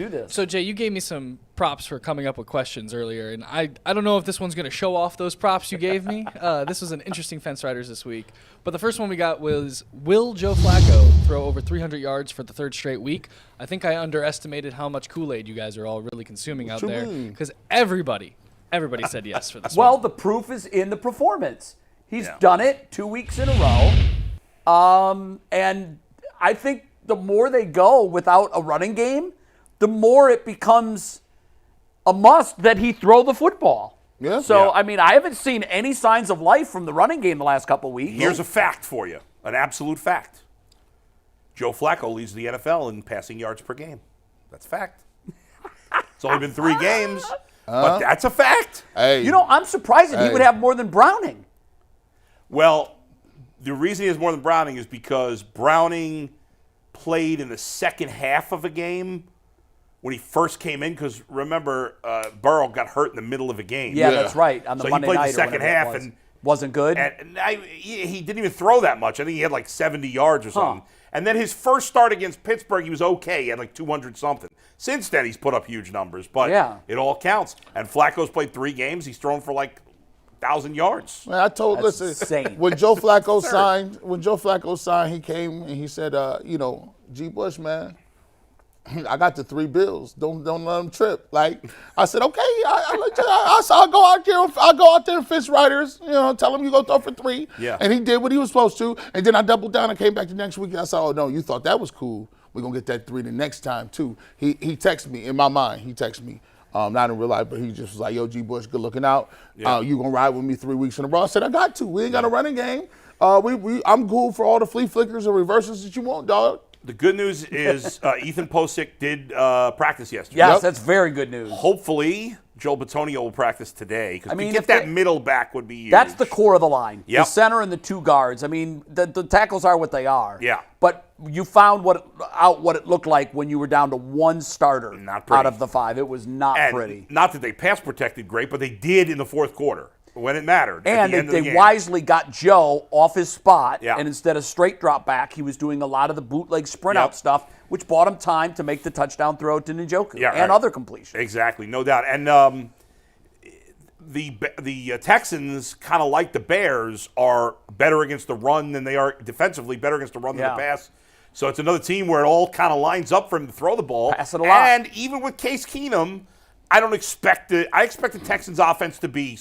do this. So, Jay, you gave me some props for coming up with questions earlier, and I don't know if this one's going to show off those props you gave me. This was an interesting Fence Riders this week. But the first one we got was, will Joe Flacco throw over 300 yards for the third straight week? I think I underestimated how much Kool-Aid you guys are all really consuming out there, because everybody said yes for this one. Well, the proof is in the performance. He's done it 2 weeks in a row. And I think the more they go without a running game, the more it becomes a must that he throw the football. Yeah. So, I mean, I haven't seen any signs of life from the running game the last couple of weeks. Here's a fact for you, an absolute fact. Joe Flacco leads the NFL in passing yards per game. That's a fact. It's only been 3 games, but that's a fact. Hey. You know, I'm surprised that he would have more than Browning. Well, the reason he has more than Browning is because Browning played in the second half of a game when he first came in, because remember, Burrow got hurt in the middle of a game. Yeah, that's right. On the so Monday he played night the second half was. and Wasn't good? And he didn't even throw that much. I think he had like 70 yards or something. And then his first start against Pittsburgh, he was okay. He had like 200-something. Since then, he's put up huge numbers. But it all counts. And Flacco's played 3 games. He's thrown for like 1,000 yards. Man, I told, That's listen, insane. when Joe Flacco signed, he came and he said, G. Bush, man, I got the 3 bills. Don't let him trip. Like I said, okay, I'll go out there and fist riders. Tell him you go throw for 3. Yeah. And he did what he was supposed to. And then I doubled down and came back the next week. And I said, oh no, you thought that was cool. We're gonna get that 3 the next time too. He texted me in my mind. He texted me. Not in real life, but he just was like, yo, G. Bush, good looking out. Yeah. You gonna ride with me 3 weeks in a row? I said, I got to. We ain't got a running game. I'm cool for all the flea flickers and reverses that you want, dog. The good news is Ethan Posick did practice yesterday. Yes, that's very good news. Hopefully, Joe Bitonio will practice today, because mean, to get if that middle back would be huge. That's the core of the line. Yep. The center and the 2 guards. I mean, the tackles are what they are. Yeah. But you found what it looked like when you were down to 1 starter Not pretty. out of the 5. It was not And pretty. not that they pass protected great, but they did in the fourth quarter when it mattered. And at the end of the they game. wisely got Joe off his spot, Yeah. and instead of straight drop back, he was doing a lot of the bootleg sprint out stuff, which bought him time to make the touchdown throw to Njoku and other completions. Exactly, no doubt. And the Texans, kind of like the Bears, are better against the run than they are defensively, better against the run than the pass. So it's another team where it all kind of lines up for him to throw the ball. Pass it a lot. And even with Case Keenum, I expect the Texans offense to be,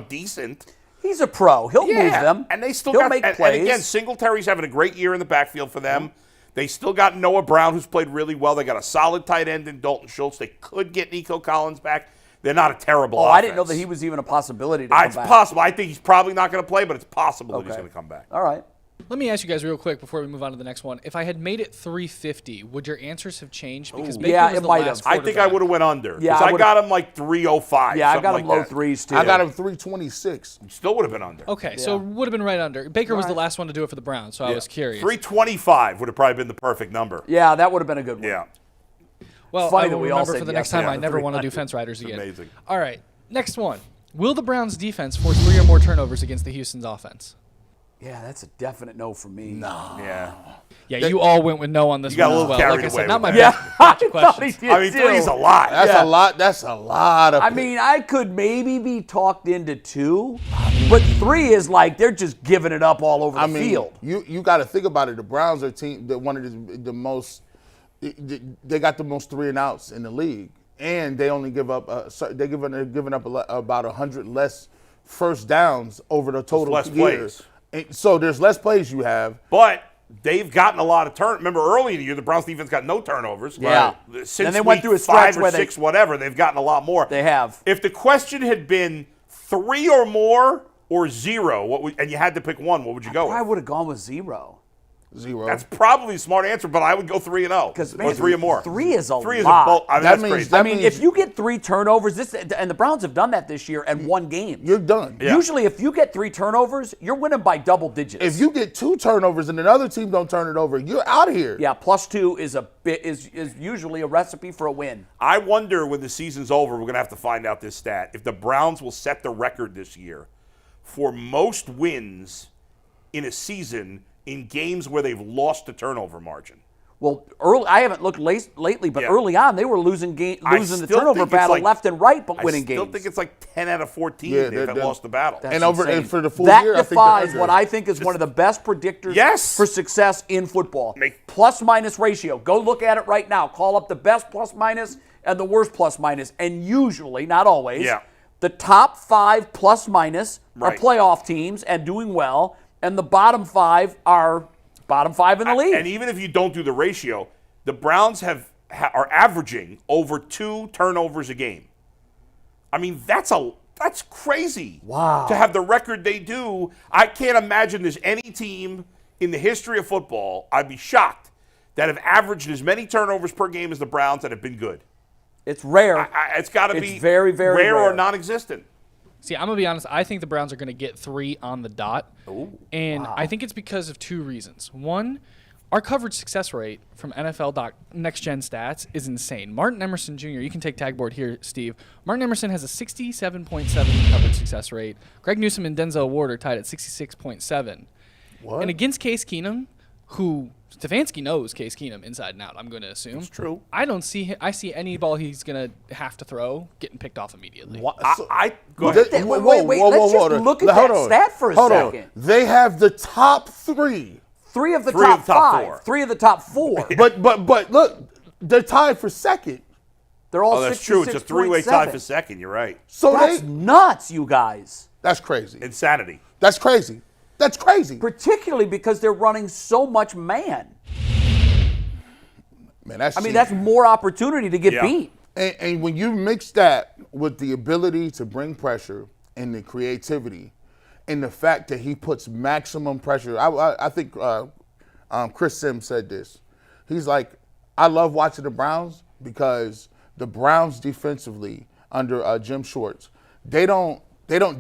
decent. He's a pro. He'll move them. And they still He'll make plays. And again, Singletary's having a great year in the backfield for them. They still got Noah Brown, who's played really well. They got a solid tight end in Dalton Schultz. They could get Nico Collins back. They're not a terrible offense. I didn't know that he was even a possibility to come It's back. possible. I think he's probably not going to play, but it's possible that he's going to come back. All right. Let me ask you guys real quick before we move on to the next one. If I had made it 350, would your answers have changed? Because Baker was it the might last have. I think I would have went under. Yeah, Because I got him like 305. Yeah, I got him like low that. 3s, too. I got him 326. Still would have been under. Okay, so would have been right under. Baker was the last one to do it for the Browns, so I was curious. 325 would have probably been the perfect number. Yeah, that would have been a good one. Yeah. Well, funny I that will we all remember said for the yes next time to I never want to do 300. fence riders again. Amazing. All right, next one. Will the Browns defense force 3 or more turnovers against the Houston's offense? Yeah, that's a definite no for me. No. Yeah. Yeah, you all went with no on this You got one a as little well. carried Like I away said, not my with best batch of questions. I mean, 3 is a lot. That's a lot. That's a lot of. I mean, I could maybe be talked into 2, but 3 is like they're just giving it up all over the field. You got to think about it. The Browns are one of the most. They got the most 3 and outs in the league, and they only give up. They're giving up about 100 less first downs over the total less years. plays. So there's less plays you have. But they've gotten a lot of Remember, early in the year, the Browns defense got no turnovers. Yeah. Since And they went week through a stretch 5 or where 6, whatever, they've gotten a lot more. They have. If the question had been 3 or more or 0, and you had to pick one, what would you go I with? would have gone with 0. 0. That's probably a smart answer, but I would go 3-0. Or 3 or more. 3 is a 3 is lot. a bulk. I mean, That that's means crazy. that I mean, means- if you get 3 turnovers, and the Browns have done that this year and won games. You're done. Yeah. Usually, if you get 3 turnovers, you're winning by double digits. If you get 2 turnovers and another team don't turn it over, you're out of here. yeah, +2 is usually a recipe for a win. I wonder when the season's over, we're going to have to find out this stat, if the Browns will set the record this year for most wins in a season in games where they've lost the turnover margin. Well, I haven't looked lately, but early on they were losing the turnover battle left and right, but winning games. I still think it's like 10 out of 14 they haven't lost the battle. And for the full year, that defies what I think is one of the best predictors for success in football. Plus-minus ratio. Go look at it right now. Call up the best plus-minus and the worst plus-minus, and usually, not always, the top 5 plus-minus are playoff teams and doing well, and the bottom 5 are bottom 5 in the league. And even if you don't do the ratio, the Browns are averaging over 2 turnovers a game. I mean, that's crazy. Wow. To have the record they do. I can't imagine there's any team in the history of football, I'd be shocked, that have averaged as many turnovers per game as the Browns that have been good. It's rare. It's got to be very, very rare or non-existent. See, I'm going to be honest. I think the Browns are going to get 3 on the dot. And I think it's because of 2 reasons. One, our coverage success rate from NFL NextGen Stats is insane. Martin Emerson Jr., you can take tag board here, Steve. Martin Emerson has a 67.7 coverage success rate. Greg Newsome and Denzel Ward are tied at 66.7. What? And against Case Keenum, who Stefanski knows Case Keenum inside and out, I'm going to assume. It's true. I see any ball he's going to have to throw getting picked off immediately. Go ahead. Wait. Let's just look at that stat for a second. They have the top 3. 3 of the top 5. 3 of the top 4. But look, they're tied for second. They're all that's true. It's a 3-way tie for second. You're right. So that's nuts, you guys. That's crazy. Insanity. That's crazy. That's crazy. Particularly because they're running so much man. Man, that's more opportunity to get beat. And when you mix that with the ability to bring pressure and the creativity and the fact that he puts maximum pressure, I think Chris Sims said this. He's like, I love watching the Browns because the Browns defensively under Jim Schwartz, they don't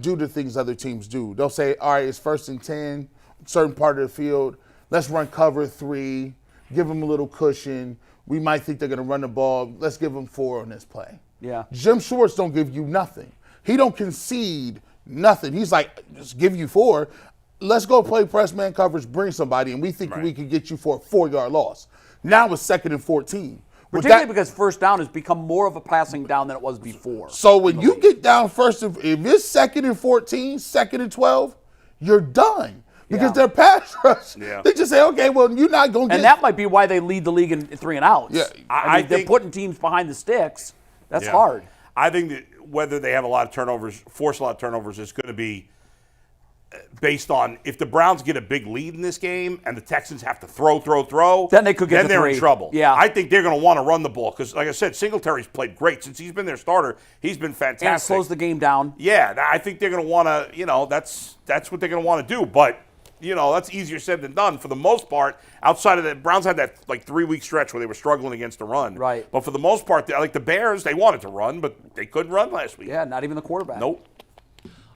do the things other teams do. They'll say, all right, it's 1st and 10, certain part of the field. Let's run cover 3, give them a little cushion. We might think they're going to run the ball. Let's give them 4 on this play. Yeah. Jim Schwartz don't give you nothing. He don't concede nothing. He's like, just give you 4. Let's go play press man coverage, bring somebody, and we think we can get you for a 4-yard loss. Now it's 2nd and 14. Particularly because first down has become more of a passing down than it was before. So when you get down if it's 2nd and 14, 2nd and 12, you're done. Because they're pass rush. Yeah. They just say, okay, well, you're not going to get. And that might be why they lead the league in 3 and outs. Yeah. I mean, they're putting teams behind the sticks. That's hard. I think that whether they have a lot of turnovers, force a lot of turnovers, is going to be based on if the Browns get a big lead in this game and the Texans have to throw, then they could get. Then they're in trouble. Yeah, I think they're going to want to run the ball because, like I said, Singletary's played great since he's been their starter. He's been fantastic. And slows the game down. Yeah, I think they're going to want to. That's what they're going to want to do. But that's easier said than done. For the most part, outside of that, Browns had that 3-week stretch where they were struggling against the run. Right. But for the most part, like the Bears, they wanted to run, but they couldn't run last week. Yeah, not even the quarterback. Nope.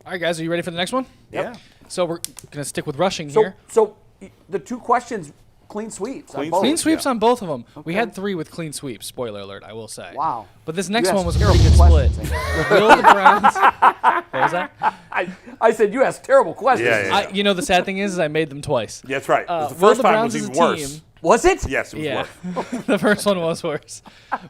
All right, guys, are you ready for the next one? Yeah. So we're going to stick with rushing here. So the 2 questions, clean sweeps. Clean sweeps on both of them. Okay. We had 3 with clean sweeps, spoiler alert, I will say. Wow. But this next one was a pretty good split. Will the Browns... What was that? I said you asked terrible questions. Yeah. The sad thing is I made them twice. Yeah, that's right. The first time was even worse. Was it? Yes, it was worse. The first one was worse.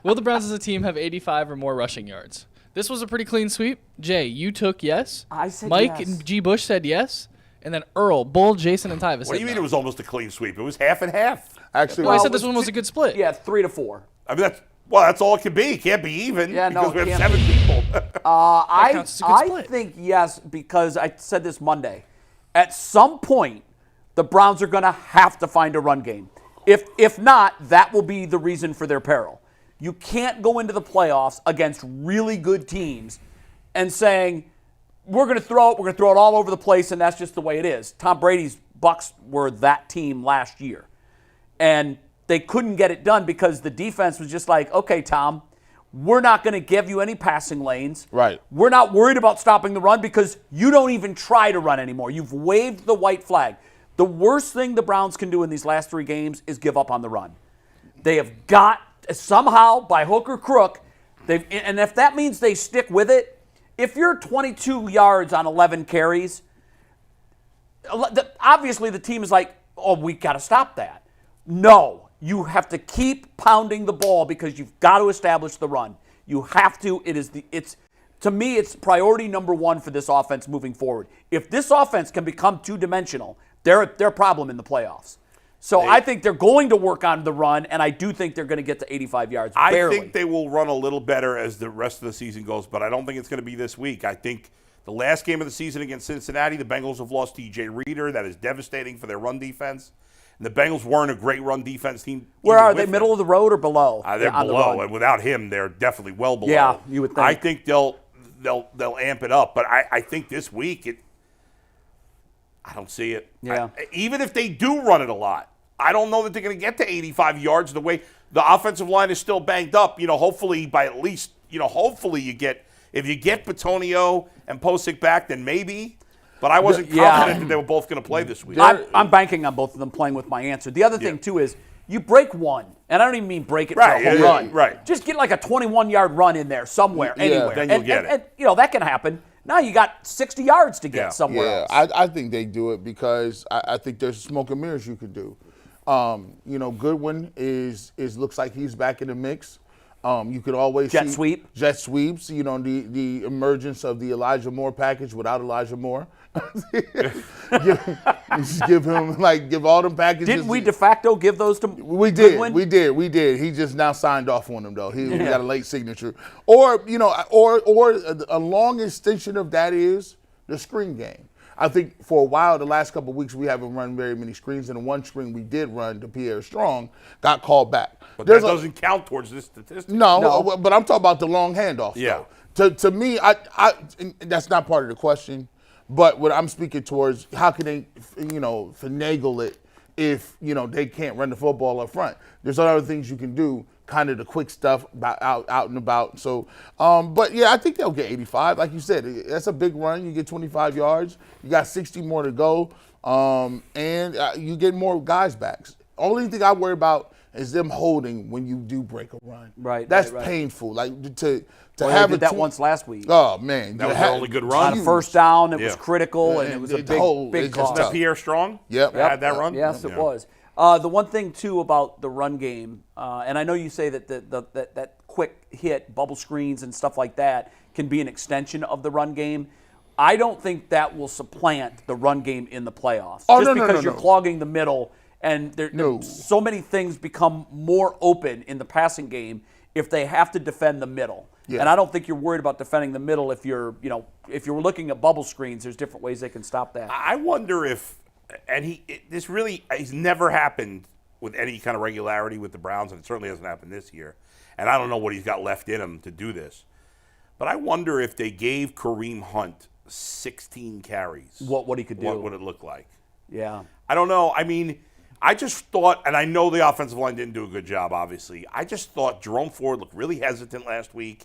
Will the Browns as a team have 85 or more rushing yards? This was a pretty clean sweep. Jay, you took yes. I said Mike yes. and G. Bush said yes. And then Earl, Bull, Jason, and Tyvis said What do you mean no. it was almost a clean sweep? It was half and half. Actually, I said this one was a good split. Yeah, 3-4. I mean, that's all it can be. It can't be even because we have 7 people. I think yes because I said this Monday. At some point, the Browns are going to have to find a run game. If not, that will be the reason for their peril. You can't go into the playoffs against really good teams and saying, we're going to throw it all over the place, and that's just the way it is. Tom Brady's Bucs were that team last year. And they couldn't get it done because the defense was just like, okay, Tom, we're not going to give you any passing lanes. Right. We're not worried about stopping the run because you don't even try to run anymore. You've waved the white flag. The worst thing the Browns can do in these last 3 games is give up on the run. They have got, somehow, by hook or crook, and if that means they stick with it, if you're 22 yards on 11 carries, obviously the team is like, oh, we got to stop that. No, You have to keep pounding the ball because you've got to establish the run. You have to. To me, it's priority number one for this offense moving forward. If this offense can become two-dimensional, they're a problem in the playoffs. So I think they're going to work on the run, and I do think they're going to get to 85 yards. Barely. I think they will run a little better as the rest of the season goes, but I don't think it's going to be this week. I think the last game of the season against Cincinnati, the Bengals have lost T.J. Reader. That is devastating for their run defense. And the Bengals weren't a great run defense team. Where are they, middle of the road or below? They're below, and without him, they're definitely well below. Yeah, you would think. I think they'll amp it up, but I think this week I don't see it. Yeah. Even if they do run it a lot, I don't know that they're going to get to 85 yards the way the offensive line is still banged up. Hopefully by at least, hopefully if you get Bitonio and Posick back, then maybe. But I wasn't confident that they were both going to play this week. I'm banking on both of them playing with my answer. The other thing, too, is you break one, and I don't even mean break it for a home run. Right. Just get like a 21-yard run in there somewhere, anywhere. Then you'll get it. And, that can happen. Now you got 60 yards to get somewhere else. I think they do it because I think there's smoke and mirrors you could do. Goodwin looks like he's back in the mix. You could always jet sweeps. The emergence of the Elijah Moore package without Elijah Moore. give all them packages. Didn't we de facto give those to? We did. Goodwin? We did. He just now signed off on them though. He got a late signature. Or a long extension of that is the screen game. I think for a while, the last couple of weeks, we haven't run very many screens, and the one screen we did run to Pierre Strong got called back. But that doesn't count towards this statistic. No, but I'm talking about the long handoff. Yeah. To me, I that's not part of the question. But what I'm speaking towards, how can they, finagle it if, they can't run the football up front? There's other things you can do, kind of the quick stuff out and about. So, but yeah, I think they'll get 85. Like you said, that's a big run. You get 25 yards. You got 60 more to go, and you get more guys back. Only thing I worry about is them holding when you do break a run. Right. That's right. painful. Like to Well, have they did that once last week. Oh man, that was their only good run. On a first down, it was critical, and it was a big call. Wasn't that Pierre Strong? Yep. Had that run. Yes, it was. The one thing too about the run game, and I know you say that that quick hit, bubble screens, and stuff like that can be an extension of the run game. I don't think that will supplant the run game in the playoffs. Because you're clogging the middle, and so many things become more open in the passing game if they have to defend the middle. Yeah. And I don't think you're worried about defending the middle if you're looking at bubble screens. There's different ways they can stop that. I wonder if, he's never happened with any kind of regularity with the Browns, and it certainly hasn't happened this year. And I don't know what he's got left in him to do this. But I wonder if they gave Kareem Hunt 16 carries. What he could do. What would it look like? Yeah. I don't know. I mean, I just thought, and I know the offensive line didn't do a good job, obviously. I just thought Jerome Ford looked really hesitant last week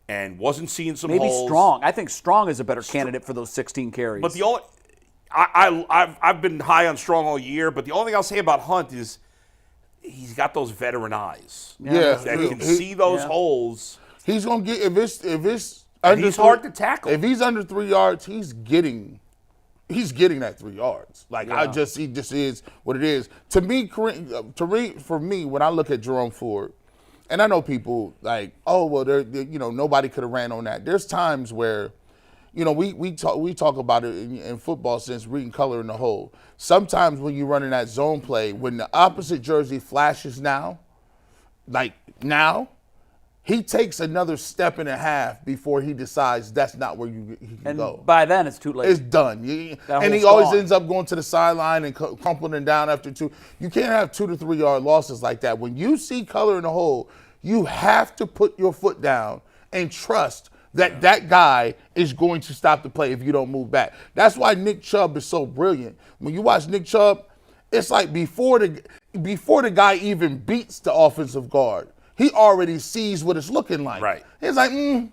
and wasn't seeing some holes. Maybe Strong. I think Strong is a better candidate for those 16 carries. But the only I've been high on Strong all year, but the only thing I'll say about Hunt is he's got those veteran eyes. Yeah. That can see those holes. He's gonna get if it's and he's hard to tackle. If he's under 3 yards, he's getting that 3 yards. He just is what it is. To me, for me, when I look at Jerome Ford, and I know people like, oh well, nobody could have ran on that. There's times where, we talk about it in football sense, reading color in the hole. Sometimes when you run in that zone play, when the opposite jersey flashes now, he takes another step and a half before he decides that's not where he can go. And by then, it's too late. It's done. And he always ends up going to the sideline and crumpling down after 2. You can't have 2 to 3 yard losses like that. When you see color in the hole, you have to put your foot down and trust that guy is going to stop the play if you don't move back. That's why Nick Chubb is so brilliant. When you watch Nick Chubb, it's like before the guy even beats the offensive guard, he already sees what it's looking like. Right. He's like, I'm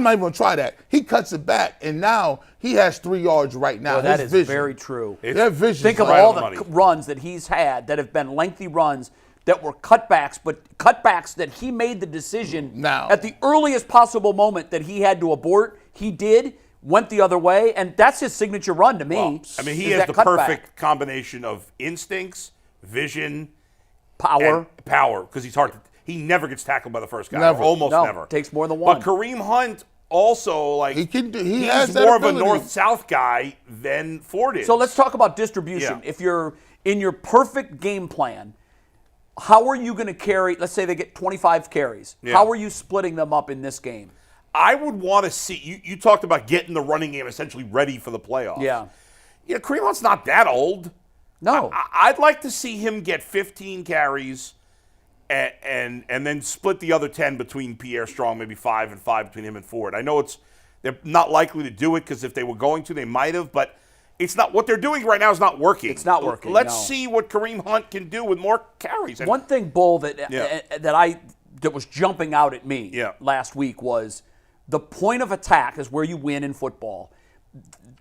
not even going to try that. He cuts it back, and now he has 3 yards right now. Well, that is very true. That vision. Think of all the runs that he's had that have been lengthy runs that were cutbacks, but cutbacks that he made the decision now at the earliest possible moment that he had to abort. He did, went the other way, and that's his signature run to me. Well, I mean, he has the perfect combination of instincts, vision, Power, because he's hard. He never gets tackled by the first guy. Never. Or almost no, never. Takes more than one. But Kareem Hunt also He he's has that more ability. of a north-south guy than Ford is. So let's talk about distribution. Yeah. If you're in your perfect game plan, how are you going to carry? Let's say they get 25 carries. Yeah. How are you splitting them up in this game? I would want to see you talked about getting the running game essentially ready for the playoffs. Yeah. Kareem Hunt's not that old. No. I'd like to see him get 15 carries and then split the other 10 between Pierre Strong, maybe 5 and 5 between him and Ford. I know they're not likely to do it because if they were going to, they might have, but it's not what they're doing right now is not working. It's not working. Let's see what Kareem Hunt can do with more carries. One thing, Bull, that was jumping out at me last week was the point of attack is where you win in football.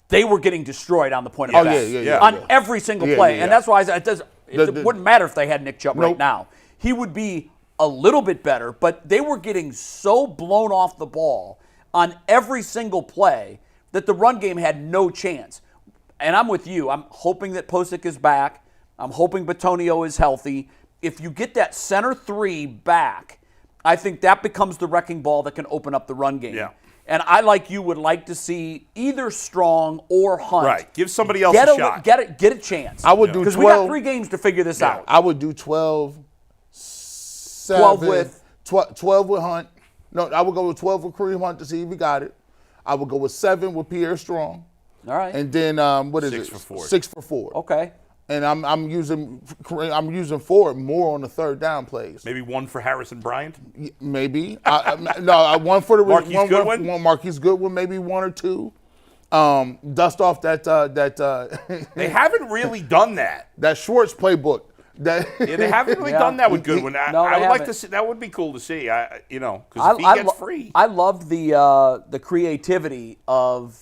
They were getting destroyed on the point of attack on every single play, and that's why I said it wouldn't matter if they had Nick Chubb right now. He would be a little bit better, but they were getting so blown off the ball on every single play that the run game had no chance. And I'm with you. I'm hoping that Posick is back. I'm hoping Bitonio is healthy. If you get that center 3 back, I think that becomes the wrecking ball that can open up the run game. Yeah. And I, like you, would like to see either Strong or Hunt. Right. Give somebody else a shot. Get a chance. I would do 12. Because we got 3 games to figure this out. I would do 12, 7, 12 with Hunt. No, I would go with 12 with Kareem Hunt to see if he got it. I would go with 7 with Pierre Strong. All right. And then what is 6 it? for Ford. 6 for Ford. Okay. And I'm using Ford more on the third down plays. Maybe 1 for Harrison Bryant. Maybe. One for the Marquise Goodwin? One Marquise Goodwin, maybe 1 or 2. Dust off that. They haven't really done that. That Schwartz playbook. They haven't really done that with Goodwin. I would like to see. That would be cool to see. Because if he gets free. I loved the creativity of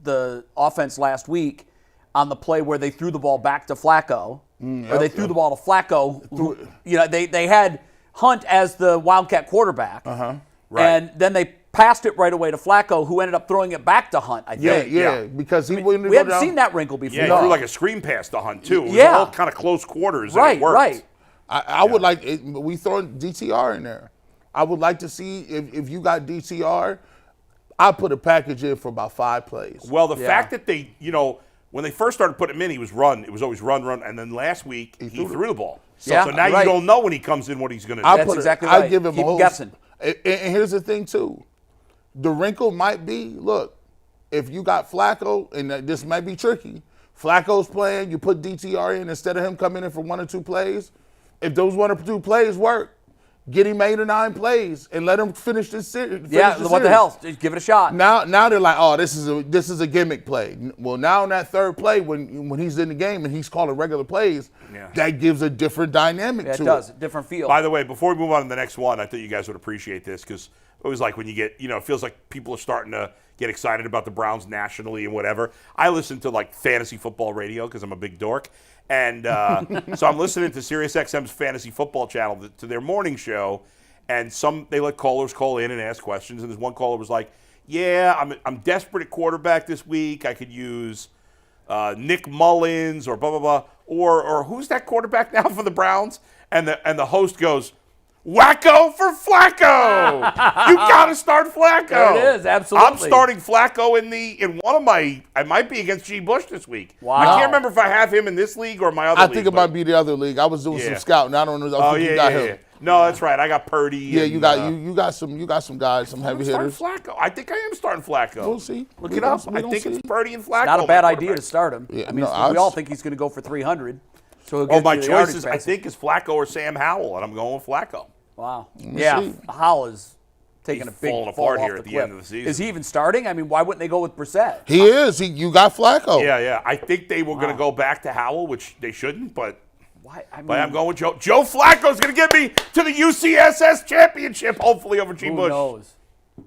the offense last week on the play where they threw the ball back to Flacco, or they threw the ball to Flacco. They had Hunt as the Wildcat quarterback, Right. and then they passed it right away to Flacco, who ended up throwing it back to Hunt. I think. Yeah, because we hadn't seen that wrinkle before. Yeah, he threw like a screen pass to Hunt too. It was all kind of close quarters. Right, and it worked. right. I would like it, we throwing DTR in there. I would like to see if you got DTR. I put a package in for about 5 plays. Well, the fact that they, when they first started putting him in, he was run. It was always run, and then last week he threw the ball. So now you don't know when he comes in what he's going to do. That's exactly right. I give him Keep a whole, guessing. And here's the thing too, the wrinkle might be, look, if you got Flacco, and this might be tricky. Flacco's playing, you put DTR in instead of him coming in for 1 or 2 plays. If those 1 or 2 plays work, get him 8 or 9 plays and let him finish this series. What the hell? Just give it a shot. Now they're like, oh, this is a gimmick play. Well, now in that third play, when he's in the game and he's calling regular plays, that gives a different dynamic to it. It does, a different feel. By the way, before we move on to the next one, I thought you guys would appreciate this because it was like when you get, it feels like people are starting to get excited about the Browns nationally and whatever. I listen to like fantasy football radio because I'm a big dork. And so I'm listening to SiriusXM's fantasy football channel to their morning show, and they let callers call in and ask questions. And this one caller was like, "Yeah, I'm desperate at quarterback this week. I could use Nick Mullins or blah blah blah, or who's that quarterback now for the Browns?" And the host goes, "Wacko for Flacco! You got to start Flacco." There it is, absolutely. I'm starting Flacco in one of my. I might be against G. Bush this week. Wow. I can't remember if I have him in this league or my other league. I think it might be the other league. I was doing some scouting. I don't know. Oh you yeah, got yeah, him. yeah. No, that's right. I got Purdy. Yeah, and, you got some guys, some heavy I'm hitters. starting Flacco. I think I am starting Flacco. We'll see. Look We it up. don't- I we think don't it's see. Purdy and Flacco. Not a bad my idea to quarterback. start him. Yeah, I mean, no, we all think he's going to go for 300. So he'll get My you the yardage choices, I passes. think, is Flacco or Sam Howell, and I'm going with Flacco. Wow. see. Howell is taking He's a big falling fall apart off here the at the cliff. end of the season. Is he even starting? I mean, why wouldn't they go with Brissett? He is. You got Flacco. Yeah. I think they were going to go back to Howell, which they shouldn't, but Why? I mean, but I'm going with Joe. Joe Flacco's going to get me to the UCSS championship, hopefully over G. who Bush. knows?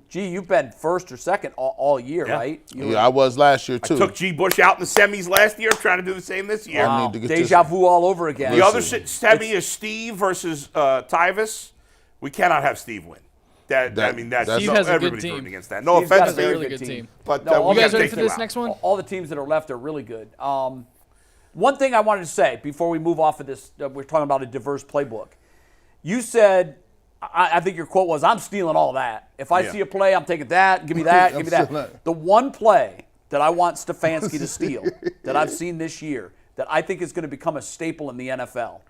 Gee, you've been first or second all year, Yeah. right? Yeah, I was last year too. Took G. Bush out in the semis last year, trying to do the same this year. I Wow. need to get Deja this- vu all over again. The other Listen, semi is Steve versus Tyvis. We cannot have Steve win. That's Steve has a good everybody's team. rooting against that. No Steve's got offense, a Very very Steve, good good team. but No, all we You got guys to ready take for him this out. next one? All the teams that are left are really good. One thing I wanted to say before we move off of this, we're talking about a diverse playbook. You said, I think your quote was, I'm stealing all that. If I see a play, I'm taking that. Give me that. Give me that. The one play that I want Stefanski to steal that I've seen this year that I think is going to become a staple in the NFL,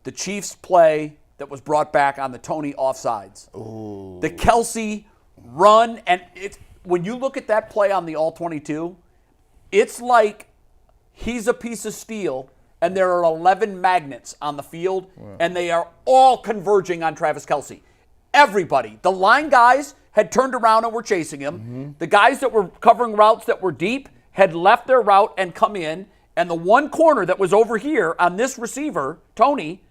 the Chiefs play that was brought back on the Tony offsides. Ooh. The Kelsey run, and it's when you look at that play on the All-22, it's like he's a piece of steel, and there are 11 magnets on the field, and they are all converging on Travis Kelsey. Everybody. The line guys had turned around and were chasing him. Mm-hmm. The guys that were covering routes that were deep had left their route and come in, and the one corner that was over here on this receiver, Tony,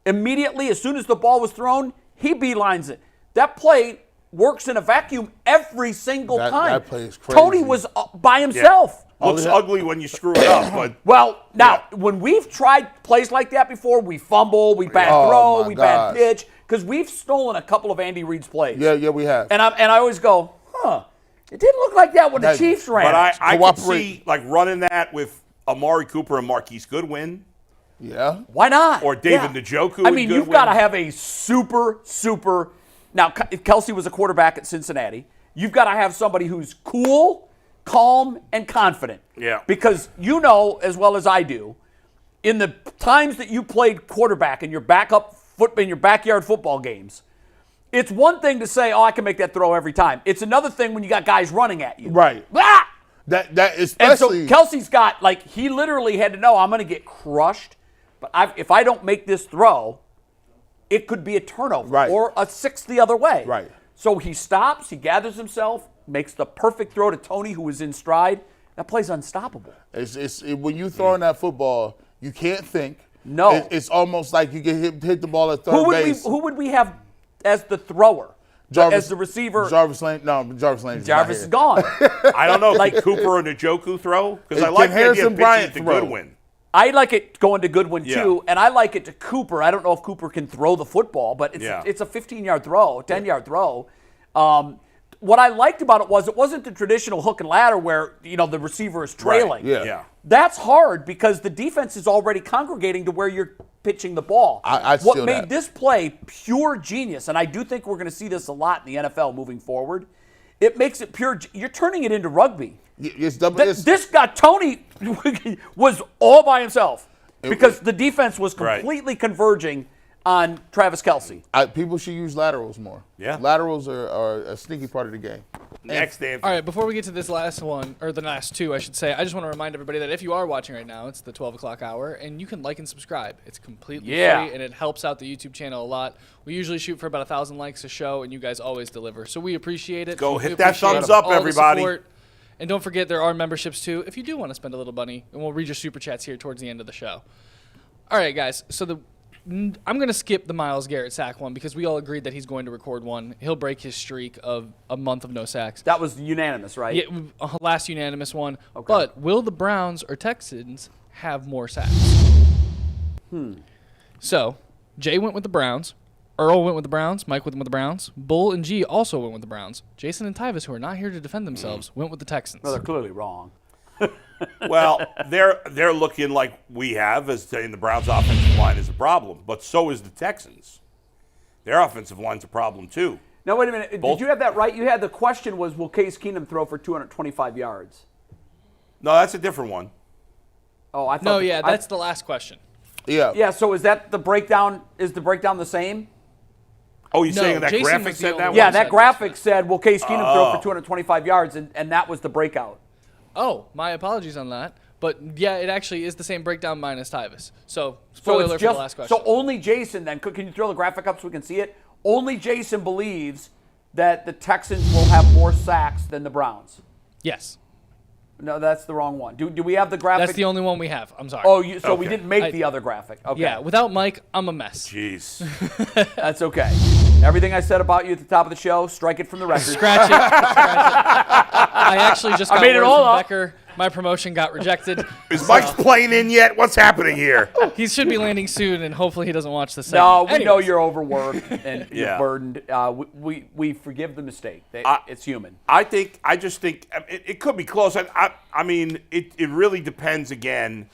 immediately, as soon as the ball was thrown, he beelines it. That play works in a vacuum every single time. That play is crazy. Tony was by himself. Looks ugly when you screw it up, but well, now when we've tried plays like that before, we fumble, we bad throw, we bad pitch, because we've stolen a couple of Andy Reid's plays. Yeah, we have. And I always go, it didn't look like that when the Chiefs ran. But I could see like running that with Amari Cooper and Marquise Goodwin. Yeah. Why not? Or David Njoku. I mean, you've got to have a super. Now, if Kelsey was a quarterback at Cincinnati, you've got to have somebody who's cool, calm, and confident. Yeah. Because you know as well as I do, in the times that you played quarterback in your backyard football games, it's one thing to say, I can make that throw every time. It's another thing when you got guys running at you. Right. Ah! That especially. And so Kelsey's got, he literally had to know, I'm going to get crushed, but if I don't make this throw, it could be a turnover or a six the other way. Right. So he stops, he gathers himself, makes the perfect throw to Tony, who was in stride. That play's unstoppable. When you throw in that football, you can't think. No. It's almost like you get hit the ball at third base. Who would we have as the thrower? As the receiver? Jarvis Lane. No, Jarvis Lane. Jarvis is gone. I don't know. Like Cooper or Njoku throw? Because I like the idea of pitching it to Goodwin. I like it going to Goodwin too, and I like it to Cooper. I don't know if Cooper can throw the football, but it's a 15-yard throw, 10-yard throw. What I liked about it wasn't the traditional hook and ladder where the receiver is trailing. Right. Yeah. That's hard because the defense is already congregating to where you're pitching the ball. What made this play pure genius, and I do think we're going to see this a lot in the NFL moving forward, it makes it pure. You're turning it into rugby. This guy, Tony, was all by himself because the defense was completely converging on Travis Kelsey. People should use laterals more. Yeah. Laterals are a sneaky part of the game. Next, Anthony. All right, before we get to this last one, or the last two, I should say, I just want to remind everybody that if you are watching right now, it's the 12 o'clock hour, and you can like and subscribe. It's completely free, and it helps out the YouTube channel a lot. We usually shoot for about 1,000 likes a show, and you guys always deliver. So we appreciate it. Go hit that thumbs up, everybody. And don't forget, there are memberships, too, if you do want to spend a little money, and we'll read your super chats here towards the end of the show. All right, guys, so I'm going to skip the Myles Garrett sack one because we all agreed that he's going to record one. He'll break his streak of a month of no sacks. That was unanimous, right? Yeah, last unanimous one. Okay. But will the Browns or Texans have more sacks? So, Jay went with the Browns. Earl went with the Browns. Mike went with the Browns. Bull and G also went with the Browns. Jason and Tyvis, who are not here to defend themselves, went with the Texans. No, they're clearly wrong. Well, they're looking like we have as saying the Browns' offensive line is a problem, but so is the Texans. Their offensive line's a problem too. Now wait a minute. Did you have that right? You had the question was, will Case Keenum throw for 225 yards? No, that's a different one. Oh, I thought. No, that's the last question. Yeah. Yeah. So is that the breakdown? Is the breakdown the same? Oh, you're saying that Jason graphic said that? Yeah, that graphic said, will Case Keenum throw for 225 yards, and that was the breakout. Oh, my apologies on that. But, yeah, it actually is the same breakdown minus Tyvis. So, spoiler alert for the last question. So only Jason then, can you throw the graphic up so we can see it? Only Jason believes that the Texans will have more sacks than the Browns. Yes. No, that's the wrong one. Do we have the graphic? That's the only one we have. I'm sorry. Oh, so we didn't make the other graphic. Okay. Yeah, without Mike, I'm a mess. Jeez. That's okay. Everything I said about you at the top of the show, strike it from the record. Scratch it. I actually just got made it all from up. Becker. My promotion got rejected. Is Mike's plane in yet? What's happening here? He should be landing soon, and hopefully he doesn't watch this. No, we know you're overworked and you're burdened. We forgive the mistake. It's human. I just think it could be close. I mean, it really depends again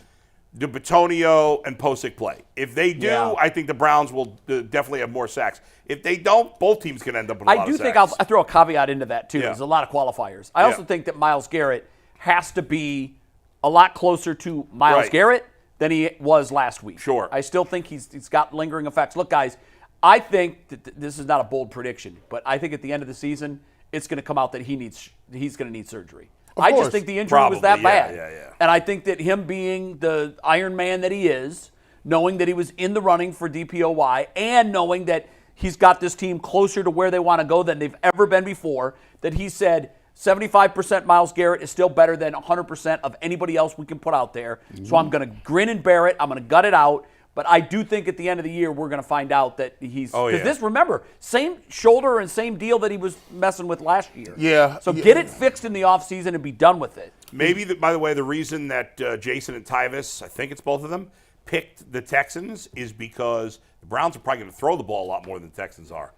do Bitonio and Posick play? If they do, I think the Browns will definitely have more sacks. If they don't, both teams can end up with a lot of sacks. I do think I throw a caveat into that, too. There's a lot of qualifiers. I also think that Myles Garrett has to be a lot closer to Myles Garrett than he was last week. Sure. I still think he's got lingering effects. Look, guys, I think that this is not a bold prediction, but I think at the end of the season, it's going to come out that he's going to need surgery. I just think the injury was that bad. And I think that him being the Iron Man that he is, knowing that he was in the running for DPOY, and knowing that he's got this team closer to where they want to go than they've ever been before, that he said 75% Myles Garrett is still better than 100% of anybody else we can put out there. So I'm going to grin and bear it. I'm going to gut it out. But I do think at the end of the year, we're going to find out that he's – because this, remember, same shoulder and same deal that he was messing with last year. Yeah. So get it fixed in the offseason and be done with it. Maybe, by the way, the reason that Jason and Tyvis, I think it's both of them, picked the Texans is because the Browns are probably going to throw the ball a lot more than the Texans are.